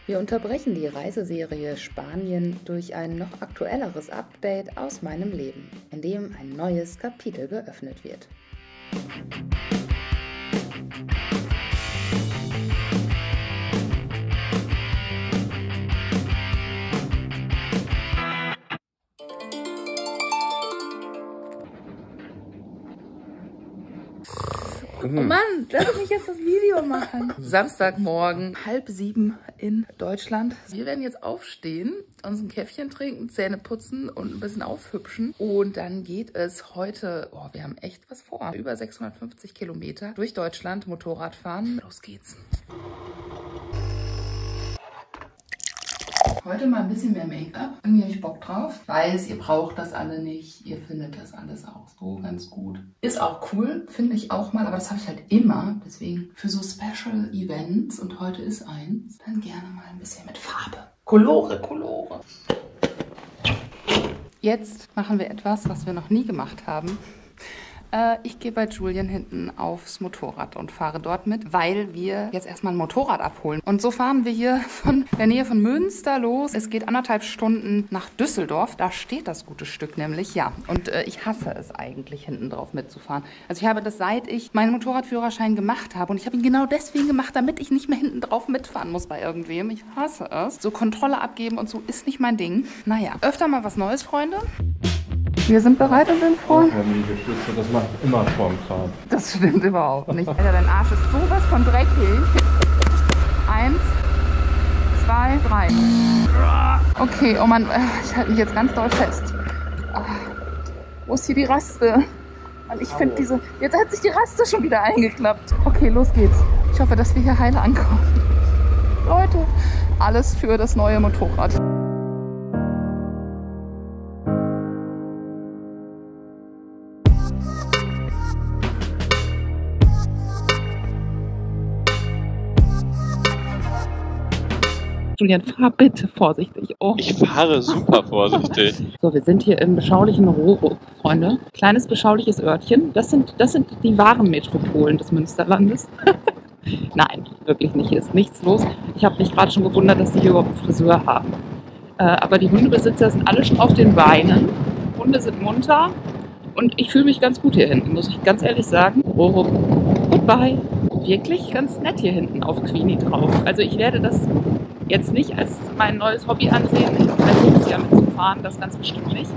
Wir unterbrechen die Reiseserie Spanien durch ein noch aktuelleres Update aus meinem Leben, in dem ein neues Kapitel geöffnet wird. Oh Mann, lass mich jetzt das Video machen. Samstagmorgen, 6:30 in Deutschland. Wir werden jetzt aufstehen, uns ein Käffchen trinken, Zähne putzen und ein bisschen aufhübschen. Und dann geht es heute, wir haben echt was vor. Über 650 Kilometer durch Deutschland, Motorrad fahren. Los geht's. Heute mal ein bisschen mehr Make-up. Irgendwie habe ich Bock drauf. Ich weiß, ihr braucht das alle nicht. Ihr findet das alles auch so ganz gut. Ist auch cool, finde ich auch mal. Aber das habe ich halt immer. Deswegen für so Special Events, und heute ist eins, dann gerne mal ein bisschen mit Farbe. Colore. Jetzt machen wir etwas, was wir noch nie gemacht haben. Ich gehe bei Julian hinten aufs Motorrad und fahre dort mit, weil wir jetzt erstmal ein Motorrad abholen. Und so fahren wir hier von der Nähe von Münster los. Es geht 1,5 Stunden nach Düsseldorf. Da steht das gute Stück nämlich, ja. Und ich hasse es eigentlich, hinten drauf mitzufahren. Also ich habe das, seit ich meinen Motorradführerschein gemacht habe. Und ich habe ihn genau deswegen gemacht, damit ich nicht mehr hinten drauf mitfahren muss bei irgendwem. Ich hasse es. So Kontrolle abgeben und so ist nicht mein Ding. Naja, öfter mal was Neues, Freunde. Wir sind bereit und sind vor. Das macht immer vorm Fahren. Das stimmt überhaupt nicht. Alter, dein Arsch ist sowas von dreckig. 1, 2, 3. Okay, oh Mann, ich halte mich jetzt ganz doll fest. Wo ist hier die Raste? Mann, ich finde diese... Jetzt hat sich die Raste schon wieder eingeklappt. Okay, los geht's. Ich hoffe, dass wir hier heile ankommen. Leute, alles für das neue Motorrad. Julian, fahr bitte vorsichtig. Oh. Ich fahre super vorsichtig. So, wir sind hier im beschaulichen Roro, Freunde. Kleines beschauliches Örtchen. Das sind die wahren Metropolen des Münsterlandes. Nein, wirklich nicht. Hier ist nichts los. Ich habe mich gerade schon gewundert, dass die hier überhaupt einen Friseur haben. Aber die Hundebesitzer sind alle schon auf den Beinen. Hunde sind munter. Und ich fühle mich ganz gut hier hinten, muss ich ganz ehrlich sagen. Roro, goodbye. Wirklich ganz nett hier hinten auf Queenie drauf. Also ich werde das jetzt nicht als mein neues Hobby ansehen. Ich habe vielleicht jedes Jahr mitzufahren, das ganz bestimmt nicht.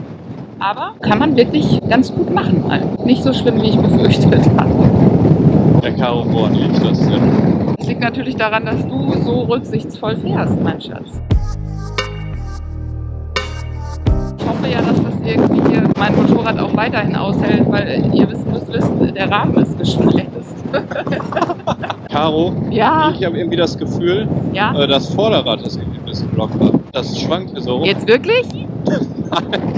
Aber kann man wirklich ganz gut machen mal. Nicht so schlimm, wie ich befürchtet habe. Der Caro, woran liegt das denn? Das liegt natürlich daran, dass du so rücksichtsvoll fährst, mein Schatz. Ich hoffe ja, dass das irgendwie hier mein Motorrad auch weiterhin aushält, weil ihr müsst wissen, der Rahmen ist geschweißt. Caro, ja? Ich habe irgendwie das Gefühl, ja? Das Vorderrad ist irgendwie ein bisschen locker. Das schwankt hier so rum. Jetzt wirklich?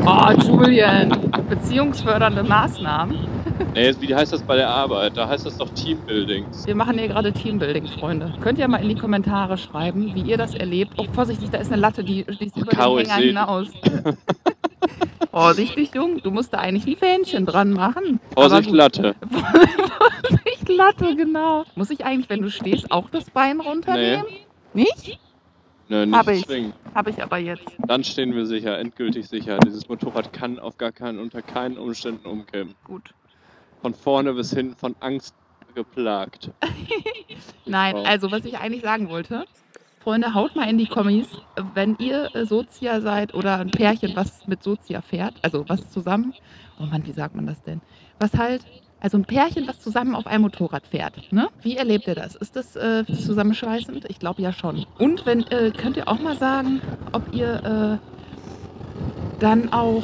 Oh, Julian, beziehungsfördernde Maßnahmen. Nee, wie heißt das bei der Arbeit? Da heißt das doch Teambuilding. Wir machen hier gerade Teambuilding, Freunde. Könnt ihr mal in die Kommentare schreiben, wie ihr das erlebt. Oh, vorsichtig, da ist eine Latte, die ist über Caro, den Hänger hinaus. Vorsichtig, Jung, du musst da eigentlich ein Fähnchen dran machen. Vorsicht, Latte. Vorsicht, Latte, genau. Muss ich eigentlich, wenn du stehst, auch das Bein runternehmen? Nee. Nicht? Nö, nicht zwingen. Hab ich aber jetzt. Dann stehen wir sicher, endgültig sicher. Dieses Motorrad kann unter keinen Umständen umkippen. Gut. Von vorne bis hinten von Angst geplagt. Nein, also was ich eigentlich sagen wollte, Freunde, haut mal in die Kommis, wenn ihr Sozia seid oder ein Pärchen, was mit Sozia fährt, also was zusammen, oh Mann, wie sagt man das denn? Was halt, also ein Pärchen, was zusammen auf einem Motorrad fährt, ne? Wie erlebt ihr das? Ist das zusammenschweißend? Ich glaube ja schon. Und wenn, könnt ihr auch mal sagen, ob ihr dann auch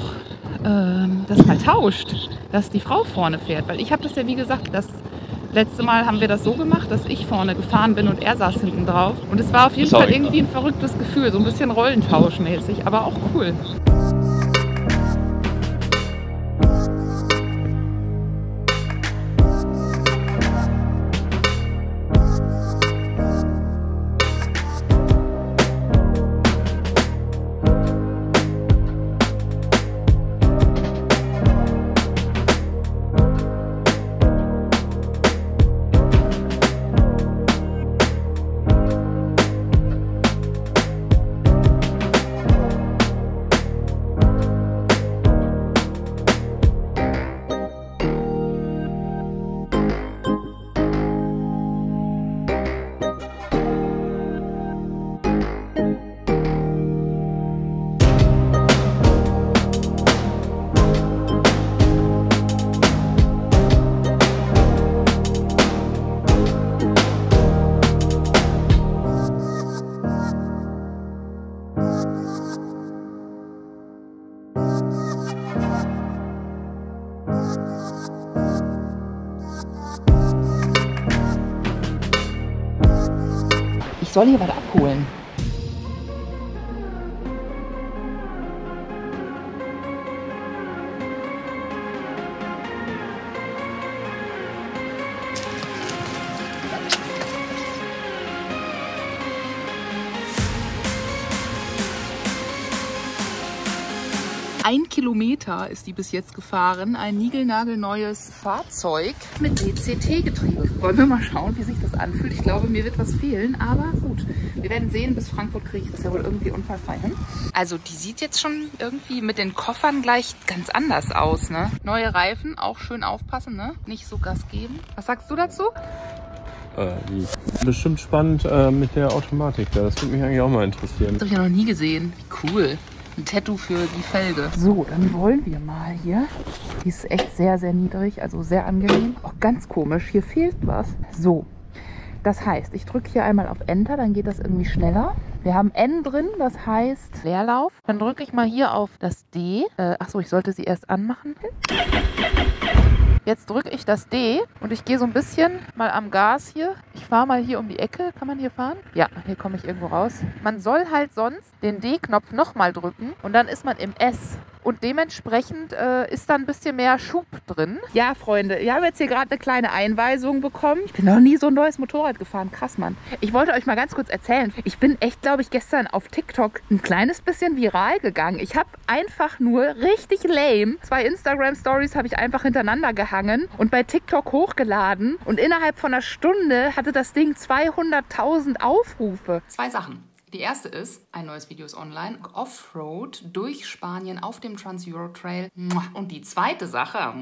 das mal tauscht, dass die Frau vorne fährt, weil ich habe das ja wie gesagt, das letzte Mal haben wir das so gemacht, dass ich vorne gefahren bin und er saß hinten drauf. Und es war auf jeden Fall irgendwie ein verrücktes Gefühl, so ein bisschen Rollentauschmäßig, aber auch cool. Ich soll hier was abholen. Ein Kilometer ist die bis jetzt gefahren. Ein niegelnagelneues Fahrzeug mit DCT-Getriebe. Wollen wir mal schauen, wie sich das anfühlt. Ich glaube, mir wird was fehlen, aber gut. Wir werden sehen, bis Frankfurt kriege ich das ja wohl irgendwie unfallfrei hin. Also die sieht jetzt schon irgendwie mit den Koffern gleich ganz anders aus, ne? Neue Reifen, auch schön aufpassen, ne? Nicht so Gas geben. Was sagst du dazu? Bestimmt spannend mit der Automatik da. Das würde mich eigentlich auch mal interessieren. Das habe ich ja noch nie gesehen. Wie cool. Ein Tattoo für die Felge. So, dann wollen wir mal hier. Die ist echt sehr, sehr niedrig, also sehr angenehm. Auch ganz komisch, hier fehlt was. So, das heißt, ich drücke hier einmal auf Enter, dann geht das irgendwie schneller. Wir haben N drin, das heißt Leerlauf. Dann drücke ich mal hier auf das D. Achso, ich sollte sie erst anmachen. Jetzt drücke ich das D und ich gehe so ein bisschen mal am Gas hier. Ich fahre mal hier um die Ecke. Kann man hier fahren? Ja, hier komme ich irgendwo raus. Man soll halt sonst den D-Knopf nochmal drücken und dann ist man im S. Und dementsprechend ist da ein bisschen mehr Schub drin. Ja, Freunde, wir haben jetzt hier gerade eine kleine Einweisung bekommen. Ich bin noch nie so ein neues Motorrad gefahren. Krass, Mann. Ich wollte euch mal ganz kurz erzählen. Ich bin echt, glaube ich, gestern auf TikTok ein kleines bisschen viral gegangen. Ich habe einfach nur richtig lame 2 Instagram-Stories habe ich einfach hintereinander gehangen und bei TikTok hochgeladen. Und innerhalb von einer Stunde hatte das Ding 200.000 Aufrufe. 2 Sachen. Die erste ist, ein neues Video ist online, Offroad durch Spanien auf dem Trans-Euro-Trail. Und die zweite Sache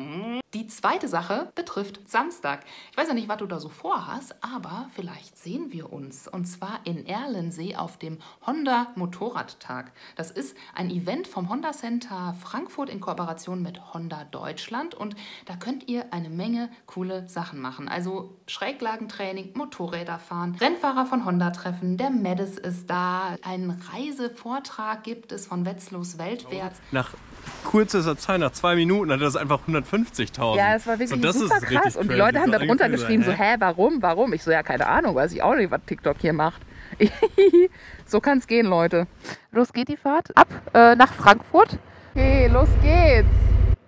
betrifft Samstag. Ich weiß ja nicht, was du da so vorhast, aber vielleicht sehen wir uns. Und zwar in Erlensee auf dem Honda Motorradtag. Das ist ein Event vom Honda Center Frankfurt in Kooperation mit Honda Deutschland. Und da könnt ihr eine Menge coole Sachen machen. Also Schräglagentraining, Motorräder fahren, Rennfahrer von Honda treffen, der Medes ist da. Ein Reisevortrag gibt es von Wetzlos Weltwärts. Nach kürzester Zeit, nach 2 Minuten, hatte das einfach 150.000. Ja, das war wirklich super krass. Und die Leute haben da drunter geschrieben, so, warum? Ich so, ja, keine Ahnung, weiß ich auch nicht, was TikTok hier macht. So kann es gehen, Leute. Los geht die Fahrt. Ab nach Frankfurt. Okay, los geht's.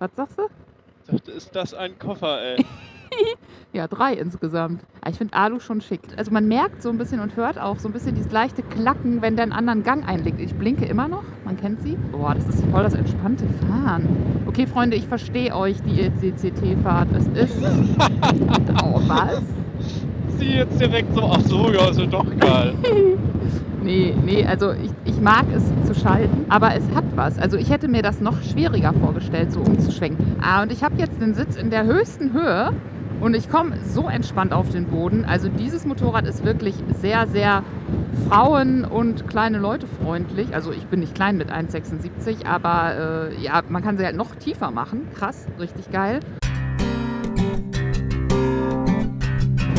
Was sagst du? Ich dachte, ist das ein Koffer, ey? Ja, 3 insgesamt. Ich finde Alu schon schick. Also man merkt so ein bisschen und hört auch so ein bisschen dieses leichte Klacken, wenn der einen anderen Gang einlegt. Ich blinke immer noch, man kennt sie. Boah, das ist voll das entspannte Fahren. Okay, Freunde, ich verstehe euch, die ECCT-Fahrt. Es ist... Oh, was? Sie jetzt direkt so, ach so, ja, ist ja doch geil. Nee, also ich mag es zu schalten, aber es hat was. Also ich hätte mir das noch schwieriger vorgestellt, so umzuschwenken. Und ich habe jetzt den Sitz in der höchsten Höhe und ich komme so entspannt auf den Boden. Also dieses Motorrad ist wirklich sehr, sehr Frauen- und kleine Leute freundlich. Also ich bin nicht klein mit 1,76, aber ja, man kann sie halt noch tiefer machen. Krass, richtig geil.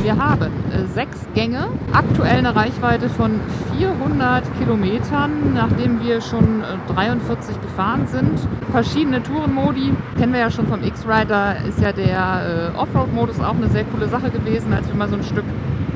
Wir haben 6 Gänge, aktuell eine Reichweite von 400 Kilometern, nachdem wir schon 43 gefahren sind. Verschiedene Tourenmodi, kennen wir ja schon vom X-Rider, ist ja der Offroad-Modus auch eine sehr coole Sache gewesen, als wir mal so ein Stück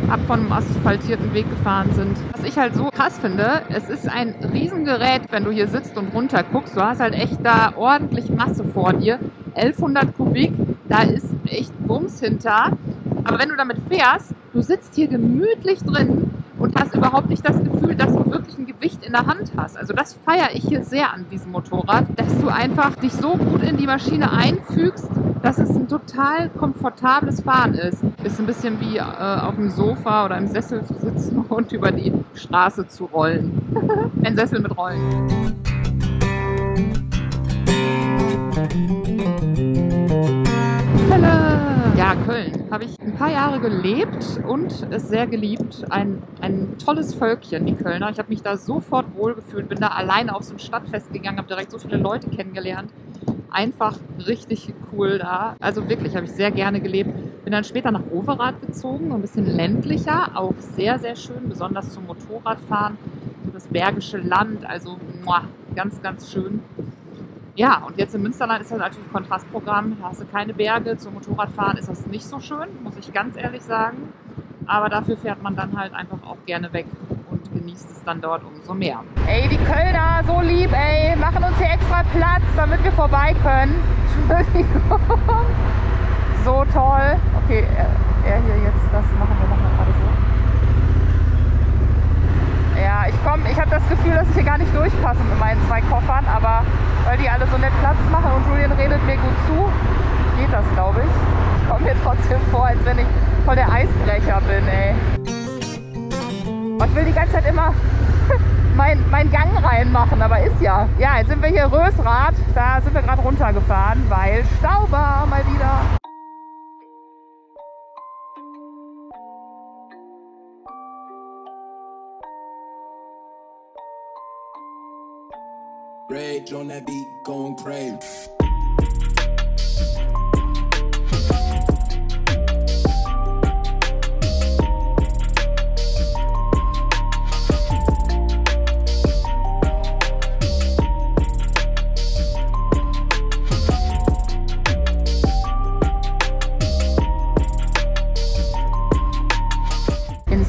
ab von einem asphaltierten Weg gefahren sind. Was ich halt so krass finde, es ist ein Riesengerät, wenn du hier sitzt und runter guckst. Du hast halt echt da ordentlich Masse vor dir. 1100 Kubik, da ist echt Bums hinter. Aber wenn du damit fährst, du sitzt hier gemütlich drin und hast überhaupt nicht das Gefühl, dass du wirklich ein Gewicht in der Hand hast. Also das feiere ich hier sehr an diesem Motorrad, dass du einfach dich so gut in die Maschine einfügst, dass es ein total komfortables Fahren ist. Ist ein bisschen wie auf dem Sofa oder im Sessel zu sitzen und über die Straße zu rollen. Ein Sessel mit Rollen. Ja, Köln. Habe ich ein paar Jahre gelebt und es sehr geliebt. Ein tolles Völkchen, die Kölner. Ich habe mich da sofort wohlgefühlt, bin da alleine auf so ein Stadtfest gegangen, habe direkt so viele Leute kennengelernt. Einfach richtig cool da. Also wirklich, habe ich sehr gerne gelebt. Bin dann später nach Overath gezogen, ein bisschen ländlicher, auch sehr, sehr schön, besonders zum Motorradfahren. Das Bergische Land, also ganz, ganz schön. Ja, und jetzt im Münsterland ist das natürlich ein Kontrastprogramm. Da hast du keine Berge. Zum Motorradfahren ist das nicht so schön, muss ich ganz ehrlich sagen. Aber dafür fährt man dann halt einfach auch gerne weg. genießt es dann dort umso mehr. Ey, die Kölner, so lieb, ey, machen uns hier extra Platz, damit wir vorbei können. Entschuldigung. So toll. Okay, er hier jetzt, das machen wir nochmal gerade so. Ja, ich habe das Gefühl, dass ich hier gar nicht durchpasse mit meinen 2 Koffern, aber weil die alle so nett Platz machen und Julian redet mir gut zu, geht das, glaube ich. Ich komme mir trotzdem vor, als wenn ich voll der Eisbrecher bin, ey. Und ich will die ganze Zeit immer mein Gang reinmachen, aber ist ja. Ja, jetzt sind wir hier Rösrath, da sind wir gerade runtergefahren, weil Stau war mal wieder. Rage on that beat, going crazy.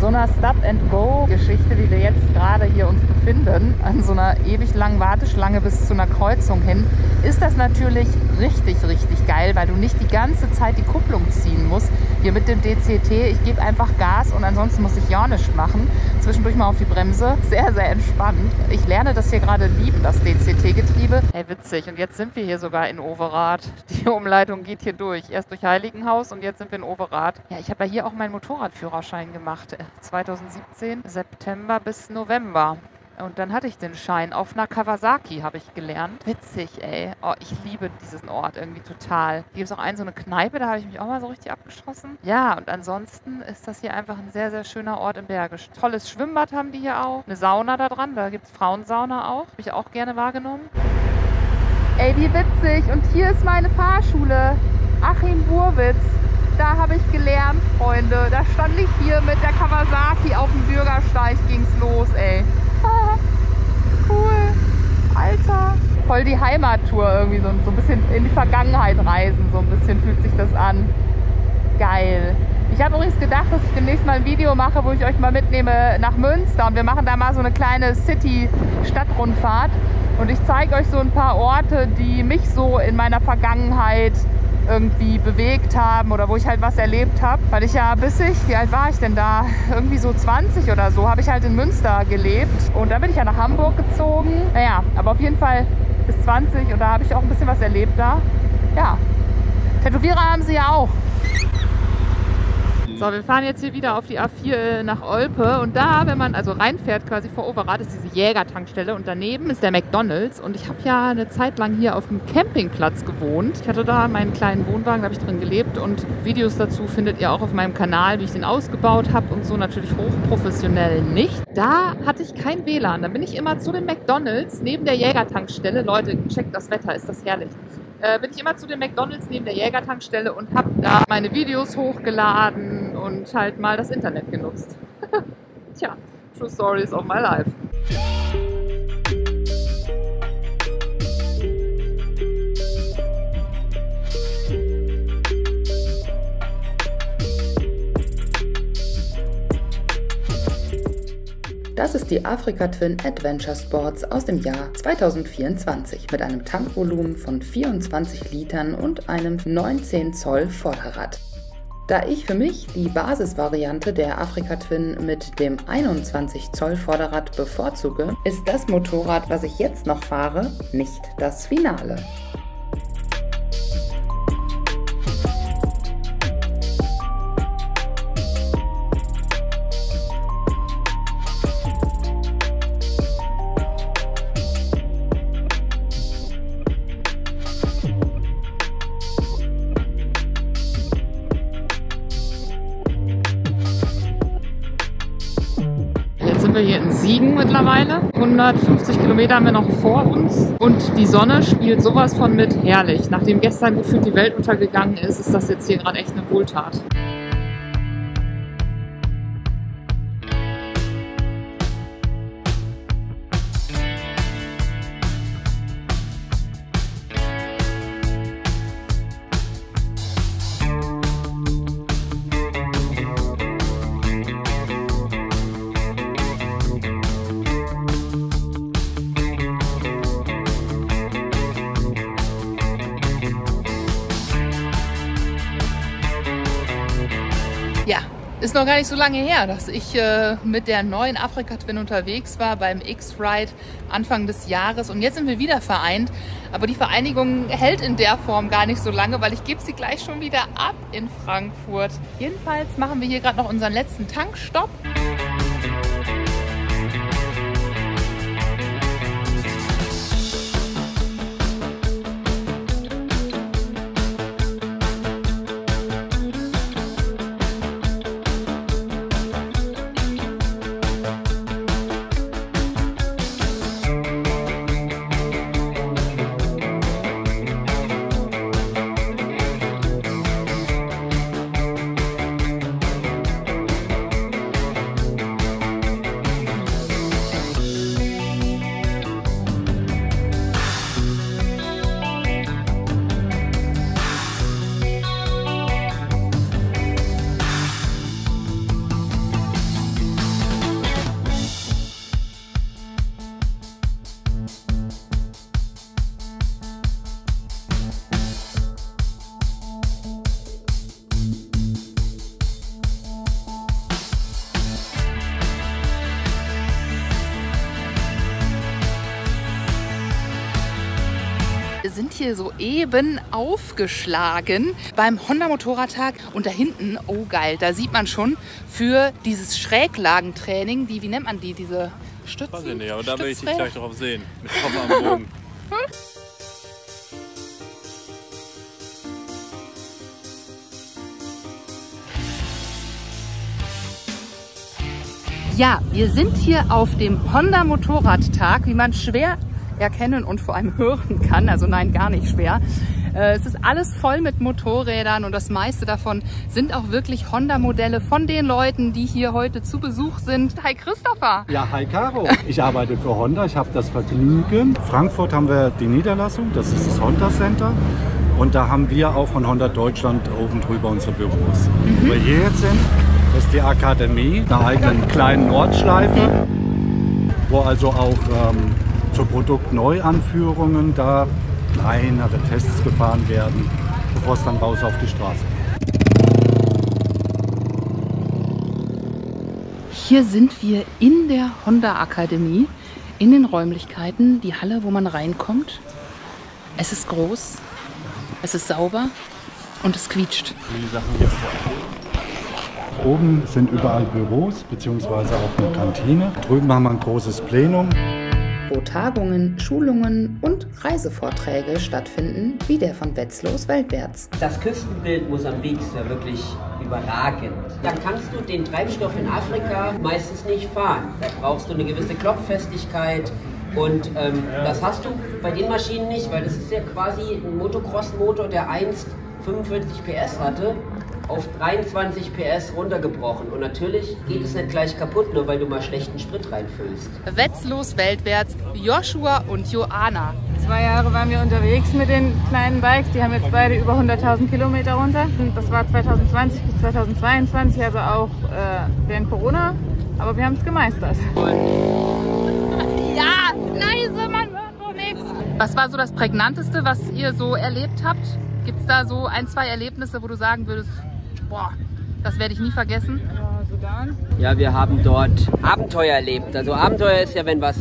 So einer Stop-and-Go-Geschichte, wie wir jetzt gerade hier uns befinden, an so einer ewig langen Warteschlange bis zu einer Kreuzung hin, ist das natürlich richtig, richtig geil, weil du nicht die ganze Zeit die Kupplung ziehen musst. Hier mit dem DCT, ich gebe einfach Gas und ansonsten muss ich ja nichts machen. Zwischendurch mal auf die Bremse. Sehr, sehr entspannt. Ich lerne das hier gerade lieben, das DCT-Getriebe. Hey, witzig. Und jetzt sind wir hier sogar in Overath. Die Umleitung geht hier durch. Erst durch Heiligenhaus und jetzt sind wir in Overath. Ja, ich habe ja hier auch meinen Motorradführerschein gemacht. 2017, September bis November. Und dann hatte ich den Schein. Auf einer Kawasaki habe ich gelernt. Witzig, ey. Oh, ich liebe diesen Ort irgendwie total. Hier gibt es auch so eine Kneipe, da habe ich mich auch mal so richtig abgeschossen. Ja, und ansonsten ist das hier einfach ein sehr, sehr schöner Ort im Bergisch. Tolles Schwimmbad haben die hier auch. Eine Sauna da dran, da gibt es Frauensauna auch. Habe ich auch gerne wahrgenommen. Ey, wie witzig. Und hier ist meine Fahrschule. Achim Burwitz. Da habe ich gelernt, Freunde. Da stand ich hier mit der Kawasaki auf dem Bürgersteig, ging's los, ey. Cool. Alter. Voll die Heimattour irgendwie, so ein bisschen in die Vergangenheit reisen. So ein bisschen fühlt sich das an. Geil. Ich habe übrigens gedacht, dass ich demnächst mal ein Video mache, wo ich euch mal mitnehme nach Münster. Und wir machen da mal so eine kleine City-Stadtrundfahrt. Und ich zeige euch so ein paar Orte, die mich so in meiner Vergangenheit irgendwie bewegt haben oder wo ich halt was erlebt habe. Weil ich ja wie alt war ich denn da? Irgendwie so 20 oder so, habe ich halt in Münster gelebt. Und dann bin ich ja nach Hamburg gezogen. Naja, aber auf jeden Fall bis 20 und da habe ich auch ein bisschen was erlebt da. Ja, Tätowierer haben sie ja auch. So, wir fahren jetzt hier wieder auf die A4 nach Olpe und da, wenn man also reinfährt quasi vor Overath, ist diese Jägertankstelle und daneben ist der McDonald's und ich habe ja eine Zeit lang hier auf dem Campingplatz gewohnt. Ich hatte da meinen kleinen Wohnwagen, da habe ich drin gelebt und Videos dazu findet ihr auch auf meinem Kanal, wie ich den ausgebaut habe und so, natürlich hochprofessionell nicht. Da hatte ich kein WLAN, da bin ich immer zu dem McDonald's neben der Jägertankstelle. Leute, checkt das Wetter, ist das herrlich. Bin ich immer zu dem McDonald's neben der Jägertankstelle und habe da meine Videos hochgeladen und halt mal das Internet genutzt. Tja, True Stories of my life. Das ist die Africa Twin Adventure Sports aus dem Jahr 2024 mit einem Tankvolumen von 24 Litern und einem 19 Zoll Vorderrad. Da ich für mich die Basisvariante der Africa Twin mit dem 21 Zoll Vorderrad bevorzuge, ist das Motorrad, was ich jetzt noch fahre, nicht das Finale. Wir hier in Siegen mittlerweile. 150 Kilometer haben wir noch vor uns. Und die Sonne spielt sowas von mit. Herrlich. Nachdem gestern gefühlt die Welt untergegangen ist, ist das jetzt hier gerade echt eine Wohltat. ist noch gar nicht so lange her, dass ich mit der neuen Afrika Twin unterwegs war beim X-Ride Anfang des Jahres. Und jetzt sind wir wieder vereint. Aber die Vereinigung hält in der Form gar nicht so lange, weil ich gebe sie gleich schon wieder ab in Frankfurt. Jedenfalls machen wir hier gerade noch unseren letzten Tankstopp. Wir sind hier soeben aufgeschlagen beim Honda Motorradtag und da hinten, oh geil, da sieht man schon für dieses Schräglagentraining, wie nennt man die, diese Stützen? Weiß ich nicht, aber da will ich dich gleich drauf sehen, mit Koffer am Bogen. Ja, wir sind hier auf dem Honda Motorradtag, wie man schwer erkennen und vor allem hören kann. Also nein, gar nicht schwer. Es ist alles voll mit Motorrädern und das meiste davon sind auch wirklich Honda-Modelle von den Leuten, die hier heute zu Besuch sind. Hi Christopher! Ja, hi Caro. Ich arbeite für Honda, ich habe das Vergnügen. In Frankfurt haben wir die Niederlassung, das ist das Honda Center. Und da haben wir auch von Honda Deutschland oben drüber unsere Büros. Wo wir hier jetzt sind, ist die Akademie, einer eigenen kleinen Nordschleife, wo also auch zur Produktneuanführungen da kleinere Tests gefahren werden, bevor es dann raus auf die Straße geht. Hier sind wir in der Honda Akademie, in den Räumlichkeiten, die Halle, wo man reinkommt. Es ist groß, es ist sauber und es quietscht. Oben sind überall Büros bzw. auch eine Kantine. Drüben haben wir ein großes Plenum, wo Tagungen, Schulungen und Reisevorträge stattfinden, wie der von Wetzlos Weltwärts. Das Küstenbild Mosambiks ist ja wirklich überragend. Dann kannst du den Treibstoff in Afrika meistens nicht fahren. Da brauchst du eine gewisse Klopffestigkeit und das hast du bei den Maschinen nicht, weil das ist ja quasi ein Motocross-Motor, der einst 45 PS hatte, auf 23 PS runtergebrochen. Und natürlich geht es nicht gleich kaputt, nur weil du mal schlechten Sprit reinfüllst. Wetzlos Weltwärts, Joshua und Joanna. 2 Jahre waren wir unterwegs mit den kleinen Bikes. Die haben jetzt beide über 100.000 Kilometer runter. Das war 2020 bis 2022, also auch während Corona. Aber wir haben es gemeistert. Ja, leise, man hört noch nichts. Was war so das Prägnanteste, was ihr so erlebt habt? Gibt es da so 1, 2 Erlebnisse, wo du sagen würdest, boah, das werde ich nie vergessen? Ja, wir haben dort Abenteuer erlebt. Also Abenteuer ist ja, wenn was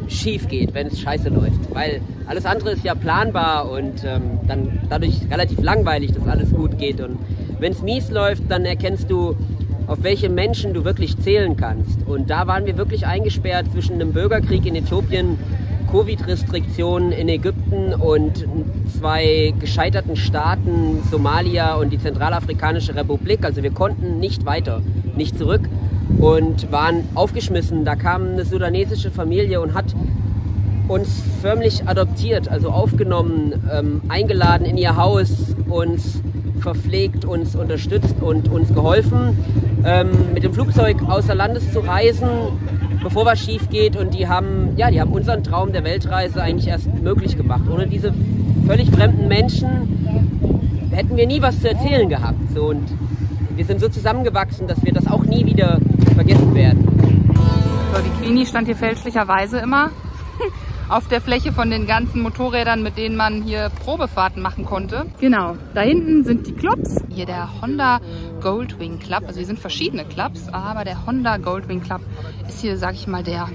schief geht, wenn es scheiße läuft. Weil alles andere ist ja planbar und dann dadurch relativ langweilig, dass alles gut geht. Und wenn es mies läuft, dann erkennst du, auf welche Menschen du wirklich zählen kannst. Und da waren wir wirklich eingesperrt zwischen einem Bürgerkrieg in Äthiopien, Covid-Restriktionen in Ägypten und 2 gescheiterten Staaten, Somalia und die Zentralafrikanische Republik. Also wir konnten nicht weiter, nicht zurück und waren aufgeschmissen. Da kam eine sudanesische Familie und hat uns förmlich adoptiert, also aufgenommen, eingeladen in ihr Haus, uns verpflegt, uns unterstützt und uns geholfen, mit dem Flugzeug außer Landes zu reisen, bevor was schief geht. Und die haben unseren Traum der Weltreise eigentlich erst möglich gemacht. Ohne diese völlig fremden Menschen hätten wir nie was zu erzählen gehabt. So, und wir sind so zusammengewachsen, dass wir das auch nie wieder vergessen werden. So, die Queenie stand hier fälschlicherweise immer auf der Fläche von den ganzen Motorrädern, mit denen man hier Probefahrten machen konnte. Genau, da hinten sind die Clubs. Hier der Honda Goldwing Club. Also hier sind verschiedene Clubs, aber der Honda Goldwing Club ist hier, sag ich mal, der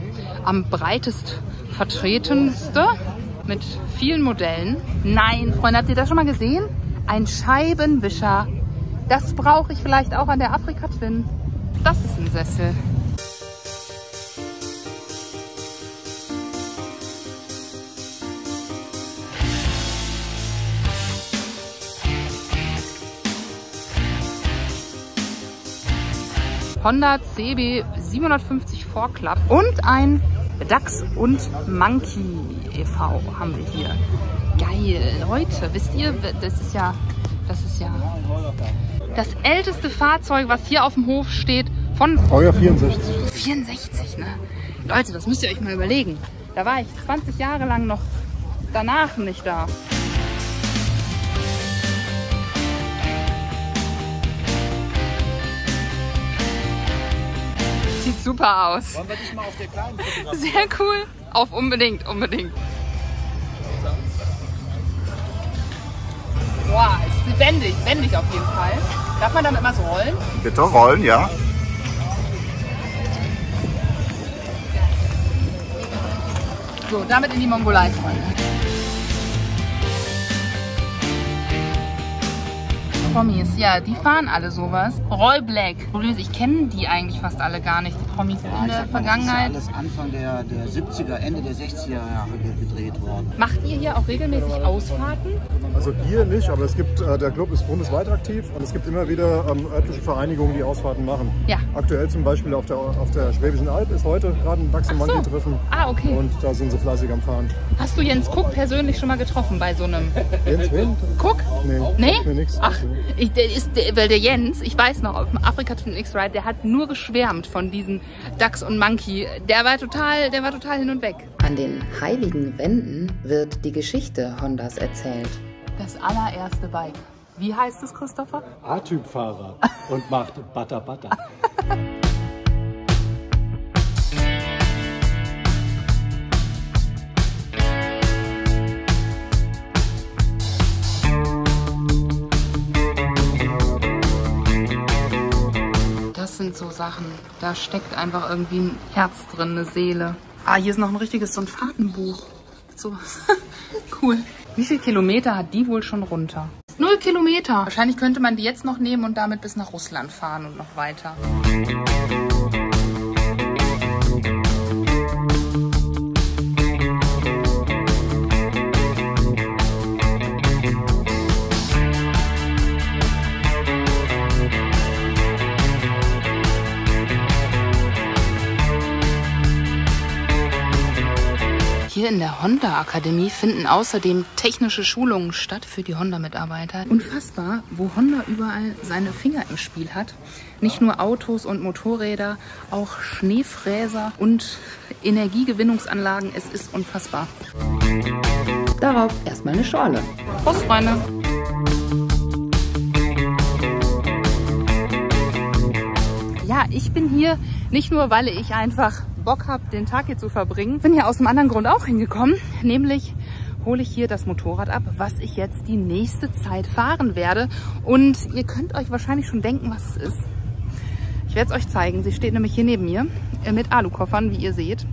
am breitest vertretenste mit vielen Modellen. Nein, Freunde, habt ihr das schon mal gesehen? Ein Scheibenwischer. Das brauche ich vielleicht auch an der Afrika Twin. Das ist ein Sessel. Honda CB 750 4 Club und ein Dachs und Monkey e.V. haben wir hier. Geil, Leute, wisst ihr, das ist ja das älteste Fahrzeug, was hier auf dem Hof steht, von Baujahr 64. 64, ne? Leute, das müsst ihr euch mal überlegen. Da war ich 20 Jahre lang noch danach nicht da. Sieht super aus. Wollen wir dich mal auf der kleinen fotografieren? Sehr cool. Auf unbedingt, unbedingt. Boah, ist wendig auf jeden Fall. Darf man damit mal so rollen? Bitte rollen, ja. So, damit in die Mongolei rollen. Promis, ja, die fahren alle sowas. Roy Black. Problem ist, ich kenne die eigentlich fast alle gar nicht, die Promis in der Vergangenheit. Das ist ja alles Anfang der 70er, Ende der 60er Jahre gedreht worden. Macht ihr hier auch regelmäßig Ausfahrten? Also hier nicht, aber es gibt, der Club ist bundesweit aktiv und es gibt immer wieder örtliche Vereinigungen, die Ausfahrten machen. Ja. Aktuell zum Beispiel auf der Schwäbischen Alb ist heute gerade ein Dachs und Monkey Treffen. Ah, okay. Und da sind sie fleißig am Fahren. Hast du Jens Cook persönlich schon mal getroffen bei so einem... Jens wen? Cook? Nee? Sagt mir nichts. Ach, weil der Jens, ich weiß noch, auf dem Afrika Twin X-Ride, der hat nur geschwärmt von diesen Dachs und Monkey. Der war total hin und weg. An den heiligen Wänden wird die Geschichte Hondas erzählt. Das allererste Bike. Wie heißt es, Christopher? A-Typ-Fahrer und macht Batter Batter. Das sind so Sachen, da steckt einfach irgendwie ein Herz drin, eine Seele. Ah, hier ist noch ein richtiges, so ein Fahrtenbuch. So, cool. Wie viele Kilometer hat die wohl schon runter? 0 Kilometer. Wahrscheinlich könnte man die jetzt noch nehmen und damit bis nach Russland fahren und noch weiter. Hier in der Honda-Akademie finden außerdem technische Schulungen statt für die Honda-Mitarbeiter. Unfassbar, wo Honda überall seine Finger im Spiel hat. Nicht nur Autos und Motorräder, auch Schneefräser und Energiegewinnungsanlagen. Es ist unfassbar. Darauf erstmal eine Schorle. Prost, Freunde! Ja, ich bin hier nicht nur, weil ich einfach Bock habe, den Tag hier zu verbringen. Bin hier aus einem anderen Grund auch hingekommen. Nämlich hole ich hier das Motorrad ab, was ich jetzt die nächste Zeit fahren werde. Und ihr könnt euch wahrscheinlich schon denken, was es ist. Ich werde es euch zeigen. Sie steht nämlich hier neben mir mit Alukoffern, wie ihr seht.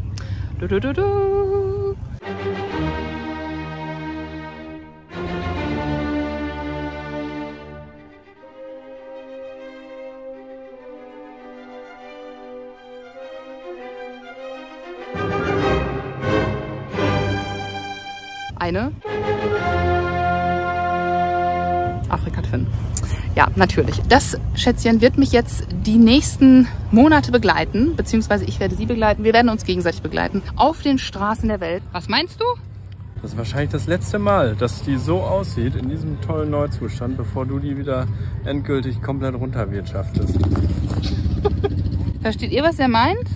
Eine Afrika Twin. Ja, natürlich. Das Schätzchen wird mich jetzt die nächsten Monate begleiten, beziehungsweise ich werde sie begleiten. Wir werden uns gegenseitig begleiten auf den Straßen der Welt. Was meinst du? Das ist wahrscheinlich das letzte Mal, dass die so aussieht, in diesem tollen Neuzustand, bevor du die wieder endgültig komplett runterwirtschaftest. Versteht ihr, was er meint?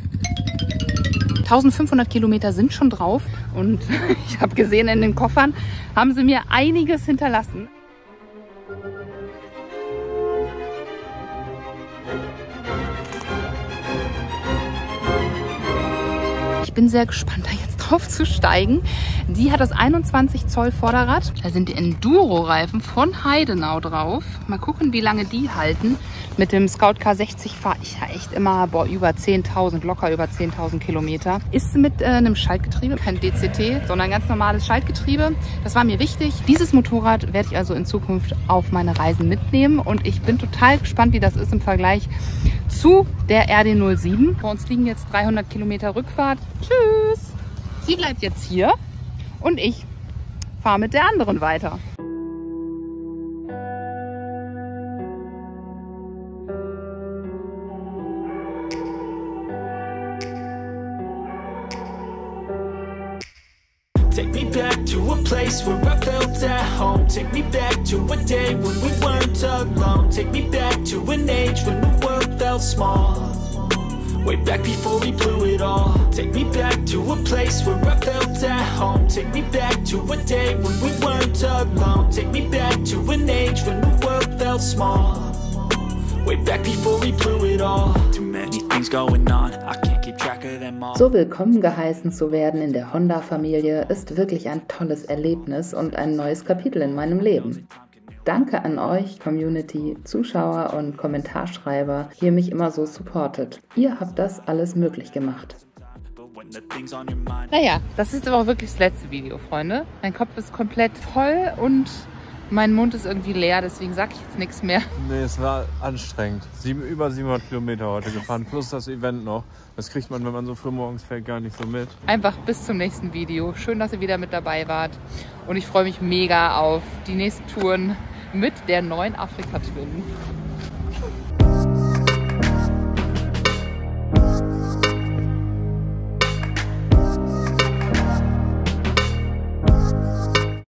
1500 Kilometer sind schon drauf und ich habe gesehen, in den Koffern haben sie mir einiges hinterlassen. Ich bin sehr gespannt, da jetzt drauf zu steigen. Die hat das 21 Zoll Vorderrad. Da sind die Enduro-Reifen von Heidenau drauf. Mal gucken, wie lange die halten. Mit dem Scout K60 fahre ich ja echt immer über 10.000, locker über 10.000 Kilometer. Ist mit einem Schaltgetriebe, kein DCT, sondern ein ganz normales Schaltgetriebe. Das war mir wichtig. Dieses Motorrad werde ich also in Zukunft auf meine Reisen mitnehmen. Und ich bin total gespannt, wie das ist im Vergleich zu der RD07. Vor uns liegen jetzt 300 Kilometer Rückfahrt. Tschüss! Sie bleibt jetzt hier und ich fahre mit der anderen weiter. Take me back to a place where I felt at home. Take me back to a day when we weren't alone. Take me back to an age when the world felt small. Way back before we blew it all. Take me back to a place where I felt at home. Take me back to a day when we weren't alone. Take me back to an age when the world felt small. Way back before we blew it all. Too many things going on. I can't keep track of them all. So willkommen geheißen zu werden in der Honda-Familie ist wirklich ein tolles Erlebnis und ein neues Kapitel in meinem Leben. Danke an euch, Community, Zuschauer und Kommentarschreiber, die ihr mich immer so supportet. Ihr habt das alles möglich gemacht. Naja, das ist aber auch wirklich das letzte Video, Freunde. Mein Kopf ist komplett voll und mein Mund ist irgendwie leer, deswegen sage ich jetzt nichts mehr. Nee, es war anstrengend. Über 700 Kilometer heute gefahren, plus das Event noch. Das kriegt man, wenn man so früh morgens fährt, gar nicht so mit. Einfach bis zum nächsten Video. Schön, dass ihr wieder mit dabei wart. Und ich freue mich mega auf die nächsten Touren mit der neuen Afrika Twin.